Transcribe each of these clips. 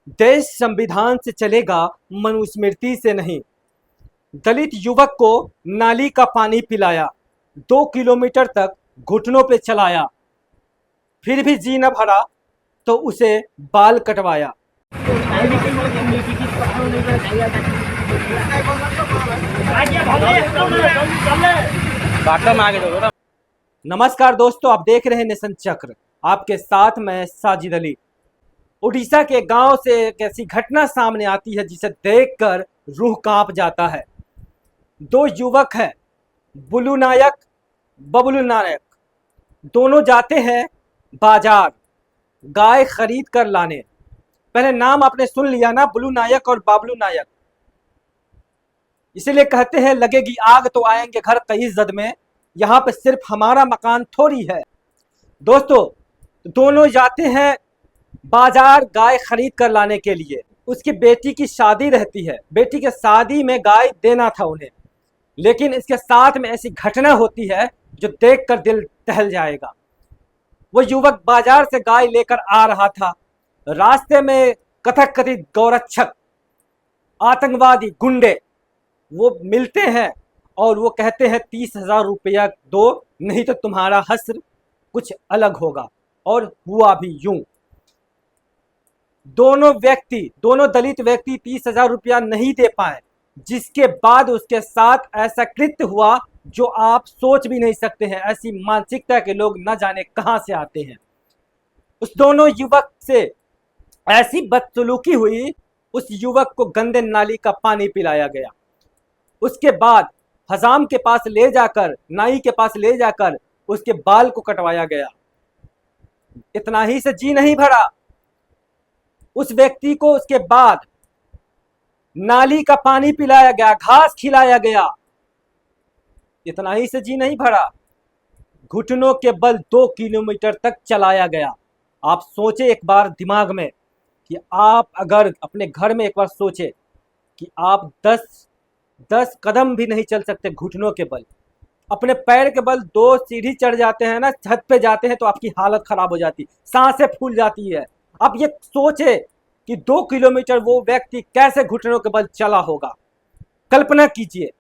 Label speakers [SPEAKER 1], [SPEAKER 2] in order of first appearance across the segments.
[SPEAKER 1] देश संविधान से चलेगा, मनुस्मृति से नहीं। दलित युवक को नाली का पानी पिलाया, 2 किलोमीटर तक घुटनों पे चलाया, फिर भी जी न भरा तो उसे बाल कटवाया। नमस्कार दोस्तों, आप देख रहे हैं नेशन चक्र। आपके साथ मैं साजिद अली। उड़ीसा के गांव से एक ऐसी घटना सामने आती है जिसे देखकर रूह कांप जाता है। 2 युवक हैं, बुलू नायक, बबलू नायक। दोनों जाते हैं बाजार गाय खरीद कर लाने। पहले नाम आपने सुन लिया ना, बुलू नायक और बबलू नायक। इसीलिए कहते हैं लगेगी आग तो आएंगे घर कई जद में, यहाँ पे सिर्फ हमारा मकान थोड़ी है। दोस्तों, दोनों जाते हैं बाजार गाय खरीद कर लाने के लिए। उसकी बेटी की शादी रहती है, बेटी के शादी में गाय देना था उन्हें, लेकिन इसके साथ में ऐसी घटना होती है जो देखकर दिल दहल जाएगा। वो युवक बाजार से गाय लेकर आ रहा था। रास्ते में कथित गौरक्षक, आतंकवादी, गुंडे वो मिलते हैं और वो कहते हैं 30,000 रुपया दो, नहीं तो तुम्हारा हश्र कुछ अलग होगा। और हुआ भी यूं। दोनों दलित व्यक्ति 30,000 रुपया नहीं दे पाए, जिसके बाद उसके साथ ऐसा कृत्य हुआ जो आप सोच भी नहीं सकते हैं। ऐसी मानसिकता के लोग न जाने कहां से आते हैं। उस दोनों युवक से ऐसी बदसलूकी हुई, उस युवक को गंदे नाली का पानी पिलाया गया। उसके बाद हजाम के पास ले जाकर, नाई के पास ले जाकर उसके बाल को कटवाया गया। इतना ही से जी नहीं भरा, उस व्यक्ति को उसके बाद नाली का पानी पिलाया गया, घास खिलाया गया। इतना ही से जी नहीं भरा, घुटनों के बल 2 किलोमीटर तक चलाया गया। आप सोचे एक बार दिमाग में कि आप अगर अपने घर में एक बार सोचे कि आप 10 कदम भी नहीं चल सकते घुटनों के बल। अपने पैर के बल 2 सीढ़ी चढ़ जाते हैं ना, छत पे जाते हैं तो आपकी हालत खराब हो जाती, सांसें फूल जाती है। आप ये सोचे कि 2 किलोमीटर वो व्यक्ति कैसे घुटनों के बल चला होगा। कल्पना कीजिए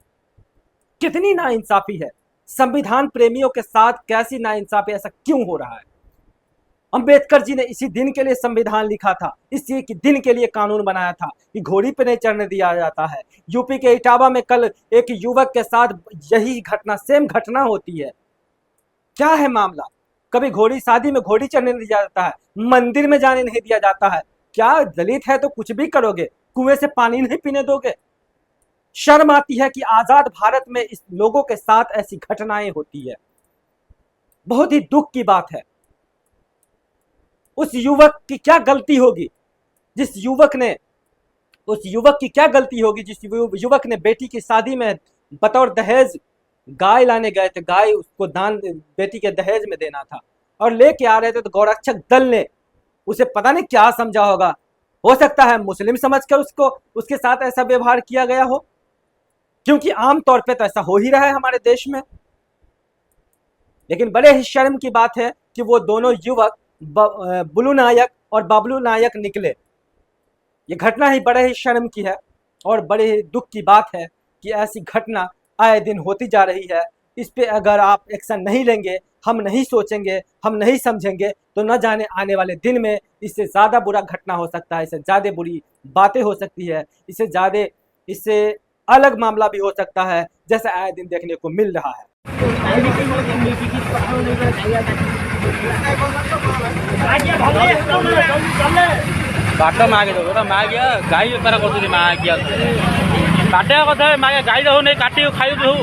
[SPEAKER 1] कितनी नाइंसाफी है। संविधान प्रेमियों के साथ कैसी नाइंसाफी, ऐसा क्यों हो रहा है। अंबेडकर जी ने इसी दिन के लिए संविधान लिखा था, इसी दिन के लिए कानून बनाया था कि घोड़ी पे नहीं चढ़ने दिया जाता है। यूपी के इटावा में कल एक युवक के साथ यही घटना, सेम घटना होती है। क्या है मामला? कभी घोड़ी, शादी में घोड़ी चढ़ने नहीं दिया जाता है, मंदिर में जाने नहीं दिया जाता है। क्या दलित है तो कुछ भी करोगे, कुएं से पानी नहीं पीने दोगे? शर्म आती है कि आजाद भारत में इस लोगों के साथ ऐसी घटनाएं होती है। बहुत ही दुख की बात है। उस युवक की क्या गलती होगी, जिस युवक ने बेटी की शादी में बतौर दहेज गाय लाने गए थे, गाय उसको दान बेटी के दहेज में देना था और लेके आ रहे थे, तो गौरक्षक दल ने उसे पता नहीं क्या समझा होगा। हो सकता है मुस्लिम समझकर उसके साथ ऐसा व्यवहार किया गया हो, क्योंकि आमतौर पे तो ऐसा हो ही रहा है हमारे देश में। लेकिन बड़े ही शर्म की बात है कि वो दोनों युवक बुलू नायक और बबलू नायक निकले। ये घटना ही बड़े ही शर्म की है और बड़े ही दुख की बात है कि ऐसी घटना आए दिन होती जा रही है। इस पे अगर आप एक्शन नहीं लेंगे, हम नहीं सोचेंगे, हम नहीं समझेंगे, तो न जाने आने वाले दिन में इससे ज़्यादा बुरा घटना हो सकता है, इससे ज़्यादा बुरी बातें हो सकती है, इससे अलग मामला भी हो सकता है, जैसा आए दिन देखने को मिल रहा है।
[SPEAKER 2] बाटो मागे दो मागिया गाई बेपार कर मागिया बाटे कथा मागे गाई दो नहीं काटी खाई दो।